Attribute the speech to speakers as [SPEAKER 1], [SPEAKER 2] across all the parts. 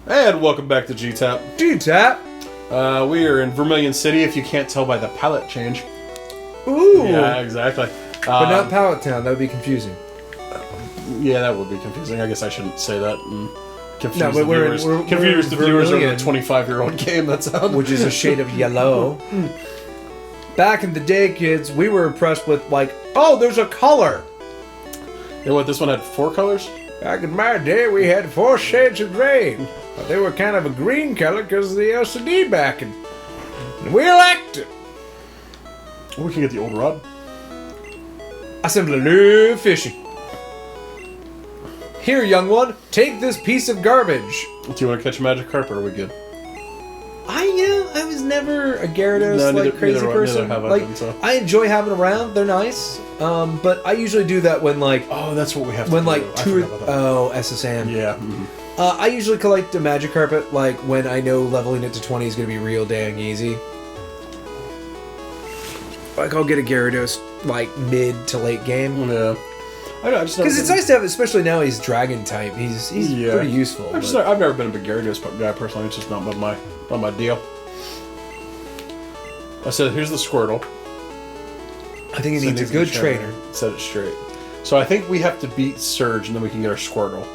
[SPEAKER 1] And welcome back to GTAAP.
[SPEAKER 2] GTAAP?
[SPEAKER 1] We are in Vermilion City, if you can't tell by the palette change.
[SPEAKER 2] Ooh!
[SPEAKER 1] Yeah, exactly.
[SPEAKER 2] But not Pallet Town, that would be confusing.
[SPEAKER 1] Yeah, that would be confusing. I guess I shouldn't say that and confuse
[SPEAKER 2] No, but
[SPEAKER 1] the viewers. Confuse the viewers over a
[SPEAKER 2] Vermilion.
[SPEAKER 1] 25-year-old game, that's how.
[SPEAKER 2] Which is a shade of yellow. Back in the day, kids, we were impressed with, like, oh, there's a color!
[SPEAKER 1] You know what, this one had 4 colors?
[SPEAKER 2] Back in my day, we had 4 shades of gray. But they were kind of a green color because of the LCD backing. And we liked it.
[SPEAKER 1] Or we can get the old rod.
[SPEAKER 2] I simply love fishing. Here, young one, take this piece of garbage.
[SPEAKER 1] Do you want to catch a magic carp, or are we good?
[SPEAKER 2] I was never a Gyarados crazy person.
[SPEAKER 1] Neither have
[SPEAKER 2] like,
[SPEAKER 1] been, so.
[SPEAKER 2] I enjoy having around; they're nice. But I usually do that when
[SPEAKER 1] Oh, that's what we have to
[SPEAKER 2] when
[SPEAKER 1] do.
[SPEAKER 2] like
[SPEAKER 1] I
[SPEAKER 2] two.
[SPEAKER 1] forgot about that.
[SPEAKER 2] Oh, SSN.
[SPEAKER 1] Yeah.
[SPEAKER 2] I usually collect a Magikarp like when I know leveling it to 20 is going to be real dang easy. Like I'll get a Gyarados like mid to late game.
[SPEAKER 1] Yeah. I know,
[SPEAKER 2] Because it's nice to have, especially now he's Dragon type. He's pretty useful.
[SPEAKER 1] I've never been a big Gyarados guy personally. It's just not my deal. I said, here's the Squirtle.
[SPEAKER 2] I think he needs a good trainer.
[SPEAKER 1] Set it straight. So I think we have to beat Surge, and then we can get our Squirtle.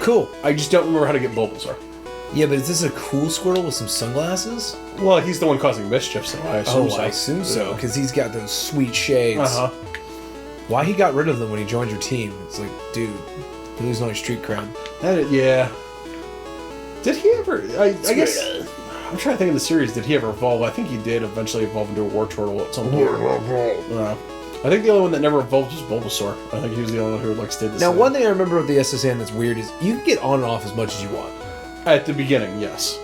[SPEAKER 2] Cool.
[SPEAKER 1] I just don't remember how to get Bulbasaur.
[SPEAKER 2] Yeah, but is this a cool Squirtle with some sunglasses?
[SPEAKER 1] Well, he's the one causing mischief, so I assume so.
[SPEAKER 2] I assume so, because he's got those sweet shades.
[SPEAKER 1] Uh-huh.
[SPEAKER 2] Why he got rid of them when he joined your team? It's like, dude, you're losing all your street cred.
[SPEAKER 1] Yeah. Did he ever... I guess... I'm trying to think of the series. Did he ever evolve? I think he did eventually evolve into a Wartortle at some point. I think the only one that never evolved was Bulbasaur. I think he was the only one who stayed the same.
[SPEAKER 2] Now, one thing I remember of the SSN that's weird is you can get on and off as much as you want.
[SPEAKER 1] At the beginning, yes.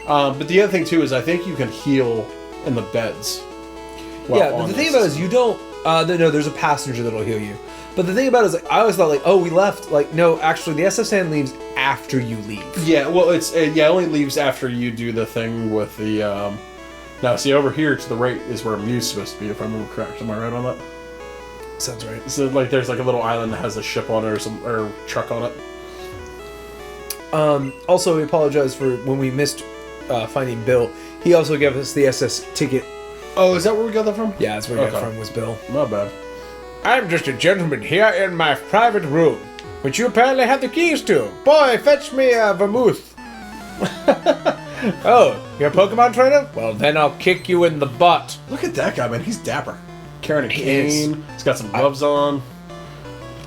[SPEAKER 1] But the other thing, too, is I think you can heal in the beds.
[SPEAKER 2] Yeah, but the thing about it is you don't... no, there's a passenger that'll heal you. But the thing about it is, like, I always thought, like, oh, we left. Like, no, actually, the SSN leaves after you leave.
[SPEAKER 1] Yeah, well, it only leaves after you do the thing with the... Now, see, over here to the right is where Mew's supposed to be, if I remember correct. Am I right on that?
[SPEAKER 2] Sounds right.
[SPEAKER 1] So, like, there's, like, a little island that has a ship on it or truck on it.
[SPEAKER 2] Also, we apologize for when we missed finding Bill. He also gave us the SS ticket.
[SPEAKER 1] Oh, is that where we got that from?
[SPEAKER 2] Yeah, that's where we got it from, was Bill.
[SPEAKER 1] Not bad.
[SPEAKER 2] I'm just a gentleman here in my private room, which you apparently have the keys to. Boy, fetch me a vermouth. Oh, you're a Pokemon trainer? Well, then I'll kick you in the butt.
[SPEAKER 1] Look at that guy, man. He's dapper. Carrying a
[SPEAKER 2] He
[SPEAKER 1] cane. He's got some gloves on.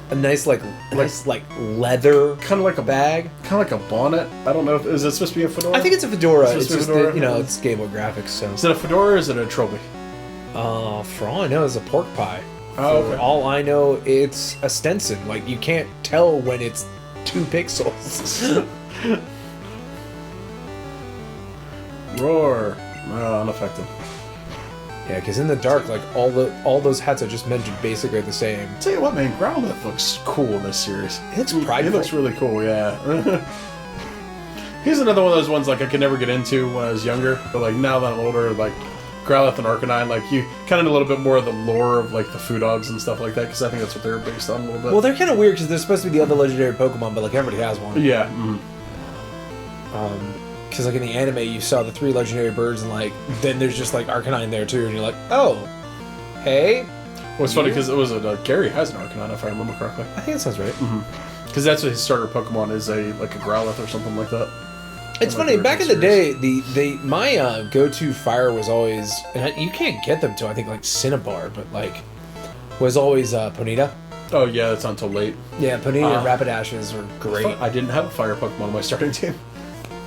[SPEAKER 2] A nice, leather
[SPEAKER 1] Kind of like a
[SPEAKER 2] bag.
[SPEAKER 1] Kind of like a bonnet. I don't know. Is it supposed to be a fedora?
[SPEAKER 2] I think it's a fedora.
[SPEAKER 1] It's
[SPEAKER 2] It's
[SPEAKER 1] supposed
[SPEAKER 2] just,
[SPEAKER 1] to be a fedora?
[SPEAKER 2] that, it's Game Boy graphics, so.
[SPEAKER 1] Is it a fedora or is it a trilby?
[SPEAKER 2] For all I know, it's a pork pie.
[SPEAKER 1] Oh,
[SPEAKER 2] For
[SPEAKER 1] okay.
[SPEAKER 2] all I know, it's a Stenson. Like, you can't tell when it's 2 pixels.
[SPEAKER 1] Roar. No, unaffected.
[SPEAKER 2] Yeah, because in the dark, like, all those hats I just mentioned basically are the same.
[SPEAKER 1] Tell you what, man, Growlithe looks cool in this series.
[SPEAKER 2] It looks
[SPEAKER 1] He
[SPEAKER 2] prideful.
[SPEAKER 1] looks really cool, yeah. He's another one of those ones, like, I could never get into when I was younger. But, like, now that I'm older, like, Growlithe and Arcanine, like, you kind of know a little bit more of the lore of, like, the Foodogs and stuff like that, because I think that's what they're based on a little bit.
[SPEAKER 2] Well, they're kind of weird because they're supposed to be the other legendary Pokemon, but, like, everybody has one.
[SPEAKER 1] Yeah.
[SPEAKER 2] Because, like, in the anime, you saw the 3 legendary birds, and, like, then there's just, like, Arcanine there, too, and you're like, oh, hey.
[SPEAKER 1] Well, it's funny because it was Gary has an Arcanine, if I remember correctly.
[SPEAKER 2] I think that sounds right.
[SPEAKER 1] Because that's what his starter Pokemon is, a Growlithe or something like that.
[SPEAKER 2] It's funny, back in the day, my go-to fire was always, and you can't get them till I think like Cinnabar, but like, was always Ponyta.
[SPEAKER 1] Oh yeah, that's not until late.
[SPEAKER 2] Yeah, Ponyta and Rapidashes are great.
[SPEAKER 1] I didn't have a fire Pokemon on my starting team.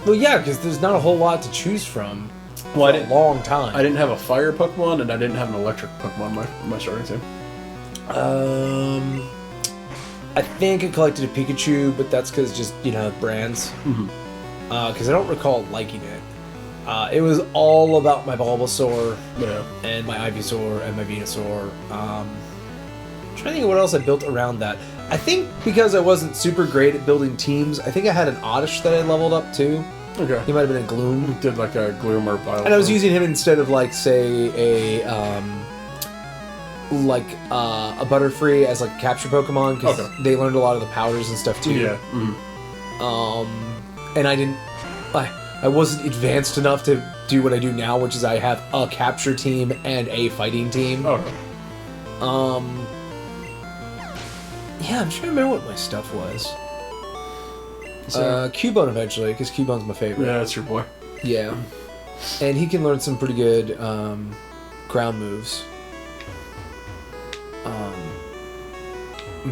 [SPEAKER 2] Well, yeah, because there's not a whole lot to choose from for a long time.
[SPEAKER 1] I didn't have a fire Pokemon, and I didn't have an electric Pokemon on my starting team.
[SPEAKER 2] I think I collected a Pikachu, but that's because just, brands. Because I don't recall liking it. It was all about my Bulbasaur and my Ivysaur and my Venusaur. I'm trying to think of what else I built around that. I think because I wasn't super great at building teams, I think I had an Oddish that I leveled up too.
[SPEAKER 1] Okay.
[SPEAKER 2] He might have been a Gloom.
[SPEAKER 1] Did like a Gloom or Bile.
[SPEAKER 2] And I was using him instead of like, say, a Butterfree as like a capture Pokemon because they learned a lot of the powders and stuff too.
[SPEAKER 1] Yeah.
[SPEAKER 2] And I didn't I wasn't advanced enough to do what I do now, which is I have a capture team and a fighting team.
[SPEAKER 1] Okay.
[SPEAKER 2] Yeah, I'm trying to remember what my stuff was.
[SPEAKER 1] So,
[SPEAKER 2] Cubone eventually, because Cubone's my favorite.
[SPEAKER 1] yeah, that's your boy.
[SPEAKER 2] Yeah. And he can learn some pretty good ground moves.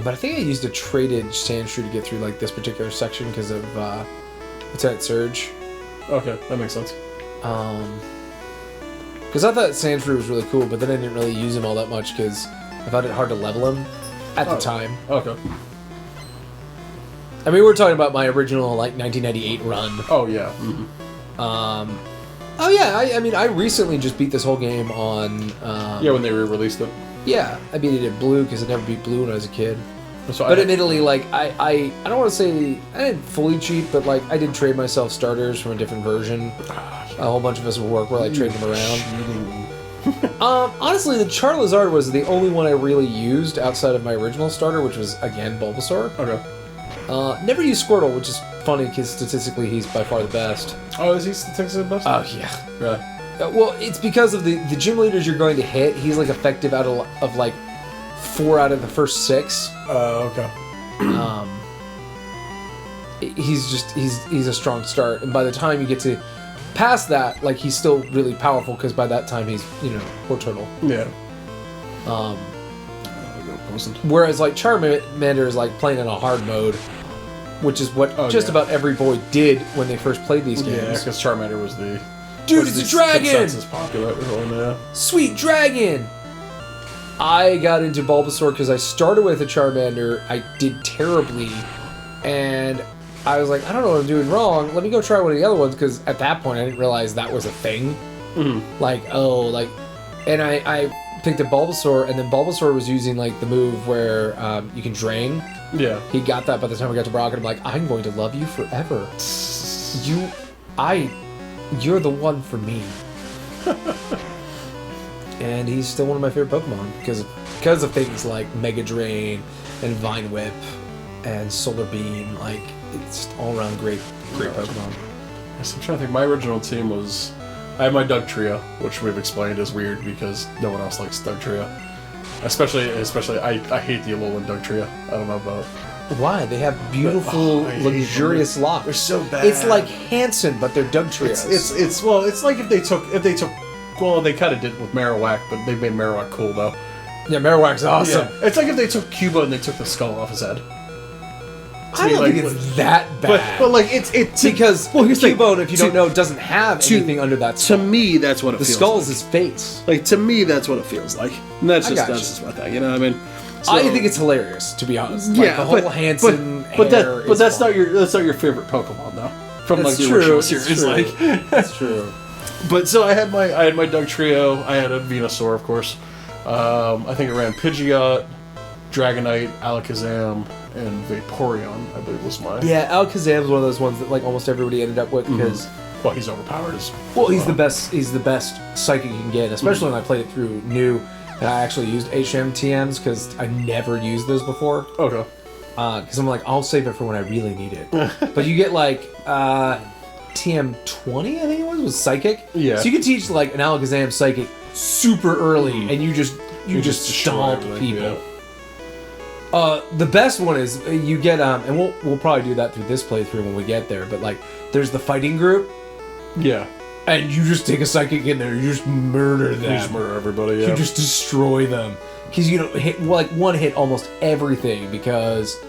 [SPEAKER 2] But I think I used a traded Sandshrew to get through like this particular section because of Lieutenant Surge.
[SPEAKER 1] Okay, that makes sense.
[SPEAKER 2] Because I thought Sandshrew was really cool, but then I didn't really use him all that much because I found it hard to level him at the time.
[SPEAKER 1] Okay.
[SPEAKER 2] I mean, we're talking about my original like 1998 run.
[SPEAKER 1] Oh yeah. Mm-hmm.
[SPEAKER 2] Oh yeah, I mean, I recently just beat this whole game on.
[SPEAKER 1] Yeah, when they re-released it.
[SPEAKER 2] Yeah, I beat it in blue because I never beat blue when I was a kid.
[SPEAKER 1] So
[SPEAKER 2] but admittedly, like I don't want to say I didn't fully cheat, but like I did trade myself starters from a different version. A whole bunch of us would work where I trading them around. Honestly, the Charizard was the only one I really used outside of my original starter, which was again Bulbasaur.
[SPEAKER 1] Okay.
[SPEAKER 2] Never used Squirtle, which is funny because statistically he's by far the best.
[SPEAKER 1] Oh, is he statistically the best?
[SPEAKER 2] Oh yeah.
[SPEAKER 1] Really?
[SPEAKER 2] Well, it's because of the gym leaders you're going to hit. He's like effective out of like 4 out of the first 6.
[SPEAKER 1] Okay.
[SPEAKER 2] He's a strong start, and by the time you get to past that, like he's still really powerful because by that time he's Wartortle.
[SPEAKER 1] Yeah.
[SPEAKER 2] Whereas like Charmander is like playing in a hard mode, which is what about every boy did when they first played these games.
[SPEAKER 1] Yeah, because Charmander was the
[SPEAKER 2] dude, it's a dragon.
[SPEAKER 1] Consensus popular one, yeah.
[SPEAKER 2] Sweet dragon. I got into Bulbasaur because I started with a Charmander. I did terribly, and I was like, I don't know what I'm doing wrong. Let me go try one of the other ones because at that point I didn't realize that was a thing. Mm-hmm. And I picked a Bulbasaur, and then Bulbasaur was using like the move where you can drain.
[SPEAKER 1] Yeah.
[SPEAKER 2] He got that by the time we got to Brock, and I'm like, I'm going to love you forever. You're the one for me. And he's still one of my favorite Pokemon because of things like Mega Drain and Vine Whip and Solar Beam. Like, it's all around great Pokemon.
[SPEAKER 1] Yes, I'm trying to think. My original team was I had my Doug Trio, which we've explained is weird because no one else likes Doug Trio. Especially I hate the Alolan Doug Trio. I don't know about
[SPEAKER 2] why. They have beautiful, luxurious locks.
[SPEAKER 1] They're so bad.
[SPEAKER 2] It's like Hanson, but they're Doug Trios.
[SPEAKER 1] It's like if they took well, they kind of did with Marowak, but they made Marowak cool though.
[SPEAKER 2] Yeah, Marowak's awesome.
[SPEAKER 1] Yeah. It's like if they took Cuba and they took the skull off his head.
[SPEAKER 2] I don't think it's that bad.
[SPEAKER 1] But like it's
[SPEAKER 2] because Cubone, if you don't know, doesn't have anything under that skull.
[SPEAKER 1] To me, that's what it feels like.
[SPEAKER 2] The skull's his face.
[SPEAKER 1] Like, to me, that's what it feels like. And that's just my thing, you know what I mean? So,
[SPEAKER 2] I think it's hilarious, to be honest. Like, the whole Hanson
[SPEAKER 1] but that's not your favorite Pokemon though. From like the original series, like
[SPEAKER 2] that's true.
[SPEAKER 1] But so I had my Doug Trio. I had a Venusaur, of course. I think I ran Pidgeot, Dragonite, Alakazam, and Vaporeon, I believe was mine.
[SPEAKER 2] Yeah, Alakazam's one of those ones that like almost everybody ended up with because
[SPEAKER 1] well, he's overpowered as
[SPEAKER 2] he's the best. He's the best psychic you can get, especially when I played it through new, and I actually used HMTMs because I never used those before.
[SPEAKER 1] Okay.
[SPEAKER 2] Because I'm like, I'll save it for when I really need it. But you get like TM20, I think it was psychic.
[SPEAKER 1] Yeah.
[SPEAKER 2] So you can teach like an Alakazam psychic super early, and you just stomp people.
[SPEAKER 1] Yeah.
[SPEAKER 2] The best one is you get and we'll probably do that through this playthrough when we get there. But like, there's the fighting group.
[SPEAKER 1] Yeah.
[SPEAKER 2] And you just take a psychic in there, you just murder them.
[SPEAKER 1] You just murder everybody. Yeah.
[SPEAKER 2] You just destroy them because hit one hit almost everything because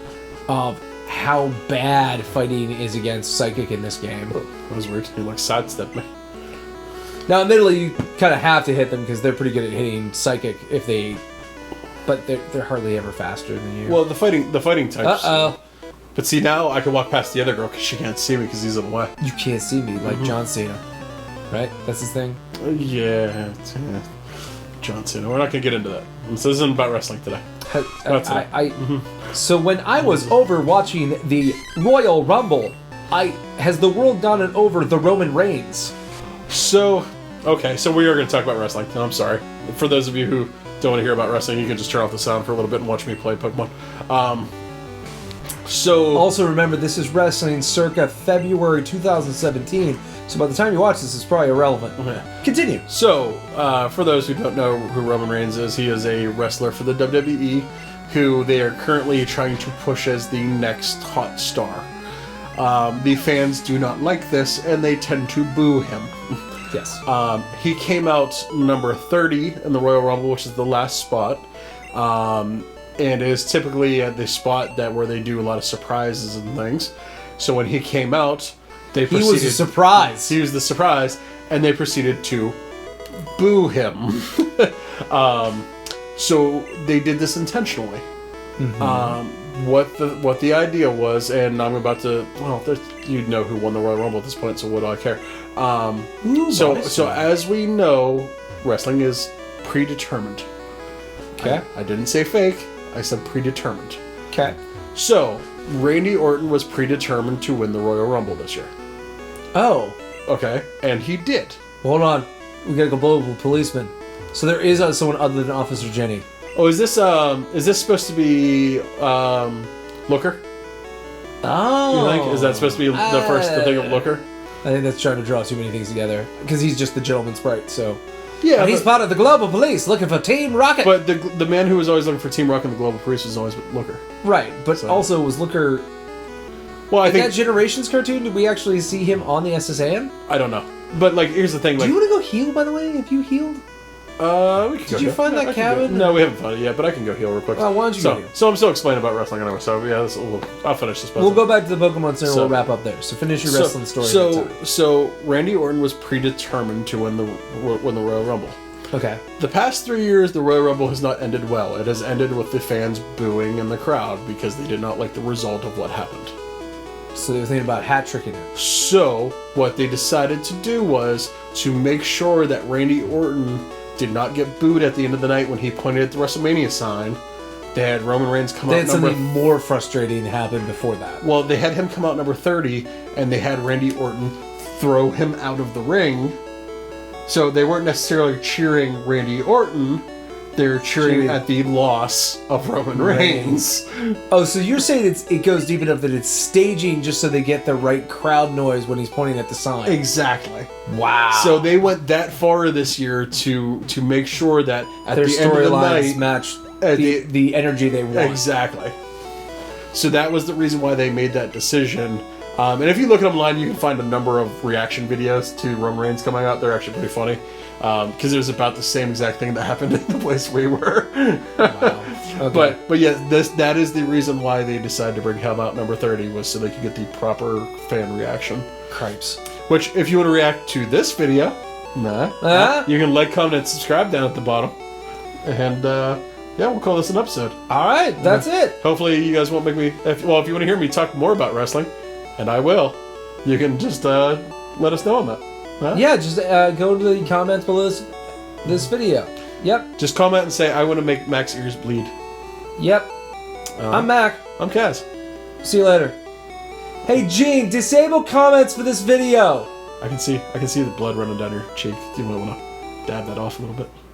[SPEAKER 2] of how bad fighting is against psychic in this game.
[SPEAKER 1] That was weird. He like sidestepped me.
[SPEAKER 2] Now, admittedly, you kind of have to hit them because they're pretty good at hitting psychic if they. But they're hardly ever faster than you.
[SPEAKER 1] Well, the fighting types.
[SPEAKER 2] Uh-oh.
[SPEAKER 1] But see, now I can walk past the other girl because she can't see me because he's in the way.
[SPEAKER 2] You can't see me, like John Cena. Right? That's his thing?
[SPEAKER 1] Yeah. John Cena. We're not going to get into that. So this isn't about wrestling today.
[SPEAKER 2] So when I was over watching the Royal Rumble, has the world gone and over the Roman Reigns?
[SPEAKER 1] So we are going to talk about wrestling. I'm sorry. For those of you who don't want to hear about wrestling, you can just turn off the sound for a little bit and watch me play Pokemon. So
[SPEAKER 2] Also, remember, this is wrestling circa February 2017, so by the time you watch this, it's probably irrelevant. Continue.
[SPEAKER 1] So, for those who don't know who Roman Reigns is, he is a wrestler for the WWE, who they are currently trying to push as the next hot star. The fans do not like this, and they tend to boo him.
[SPEAKER 2] Yes.
[SPEAKER 1] He came out number 30 in the Royal Rumble, which is the last spot. And is typically at the spot where they do a lot of surprises and things. So when he came out, they proceeded...
[SPEAKER 2] He was a surprise.
[SPEAKER 1] He was the surprise, and they proceeded to boo him. So they did this intentionally. Mm-hmm. What the idea was, and I'm about to... Well, you know who won the Royal Rumble at this point, so what do I care? So as we know, wrestling is predetermined.
[SPEAKER 2] Okay.
[SPEAKER 1] I didn't say fake. I said predetermined.
[SPEAKER 2] Okay.
[SPEAKER 1] So, Randy Orton was predetermined to win the Royal Rumble this year.
[SPEAKER 2] Oh.
[SPEAKER 1] Okay. And he did.
[SPEAKER 2] Hold on. We gotta go blow up a policeman. So there is someone other than Officer Jenny.
[SPEAKER 1] Oh, is this supposed to be Looker?
[SPEAKER 2] Oh.
[SPEAKER 1] You think? Is that supposed to be the thing of Looker?
[SPEAKER 2] I think that's trying to draw too many things together. Because he's just the gentleman sprite, so...
[SPEAKER 1] Yeah,
[SPEAKER 2] and he's part of the Global Police looking for Team Rocket.
[SPEAKER 1] But the man who was always looking for Team Rocket and the Global Police was always Looker.
[SPEAKER 2] Right, but also was Looker...
[SPEAKER 1] Well, I think...
[SPEAKER 2] that Generations cartoon, did we actually see him on the SSAN?
[SPEAKER 1] I don't know. But, here's the thing,
[SPEAKER 2] Do you want to go heal, by the way? Have you healed?
[SPEAKER 1] We can
[SPEAKER 2] Did you find that cabin?
[SPEAKER 1] No, we haven't found it yet, but I can go heal real quick.
[SPEAKER 2] Well, why don't you go heal?
[SPEAKER 1] So I'm still explaining about wrestling anyway, so yeah, I'll finish this.
[SPEAKER 2] We'll go back to the Pokemon Center and we'll wrap up there. So finish your wrestling story.
[SPEAKER 1] So Randy Orton was predetermined to win the Royal Rumble.
[SPEAKER 2] Okay.
[SPEAKER 1] The past 3 years, the Royal Rumble has not ended well. It has ended with the fans booing in the crowd because they did not like the result of what happened.
[SPEAKER 2] So they were thinking about hat-tricking it.
[SPEAKER 1] So what they decided to do was to make sure that Randy Orton did not get booed at the end of the night when he pointed at the WrestleMania sign. They had Roman Reigns come out number...
[SPEAKER 2] something more frustrating happen before that.
[SPEAKER 1] Well, they had him come out number 30, and they had Randy Orton throw him out of the ring. So they weren't necessarily cheering Randy Orton. They were cheering at the loss of Roman Reigns.
[SPEAKER 2] Oh, so you're saying it goes deep enough that it's staging just so they get the right crowd noise when he's pointing at the sign.
[SPEAKER 1] Exactly.
[SPEAKER 2] Wow.
[SPEAKER 1] So they went that far this year to make sure that at
[SPEAKER 2] their
[SPEAKER 1] the end of the night...
[SPEAKER 2] storylines match the energy they want.
[SPEAKER 1] Exactly. So that was the reason why they made that decision. And if you look at online, you can find a number of reaction videos to Roman Reigns coming out. They're actually pretty funny. Because it was about the same exact thing that happened in the place we were.
[SPEAKER 2] Wow. Okay.
[SPEAKER 1] But yeah, that is the reason why they decided to bring him out number 30, was so they could get the proper fan reaction.
[SPEAKER 2] Cripes.
[SPEAKER 1] Which, if you want to react to this video, you can like, comment, and subscribe down at the bottom. And yeah, we'll call this an episode.
[SPEAKER 2] All right, that's it.
[SPEAKER 1] Hopefully you guys won't make me... If you want to hear me talk more about wrestling, and I will, you can just let us know on that. Huh?
[SPEAKER 2] Yeah, just go to the comments below this video. Yep.
[SPEAKER 1] Just comment and say, I want to make Mac's ears bleed.
[SPEAKER 2] Yep. I'm Mac.
[SPEAKER 1] I'm Kaz.
[SPEAKER 2] See you later. Hey, Gene, disable comments for this video.
[SPEAKER 1] I can see the blood running down your cheek. Do you might want to dab that off a little bit?